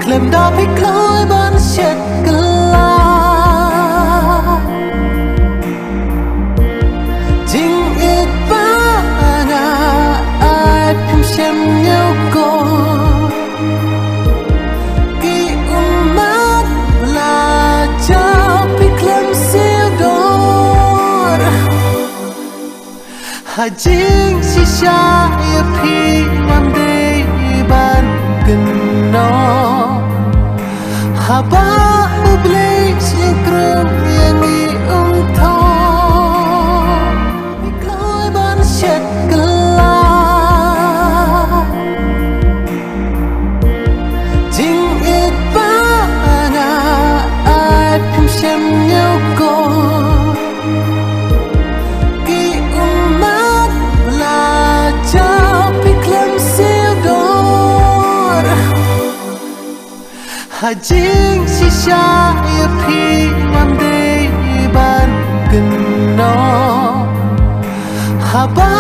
klem da pik loi ban shet kala jing it ba na ai phim xem nhau co ki umat la cha pik klem siêu dor ha jing si sha ya phi man de ban ken no haba uble sinkron yang i tho mi kloi ban shet kala jing it ba na ai phim xem nhau co ki umat la cha pi klem siêu dor ha jing si sha ya phi man de ban ken no haba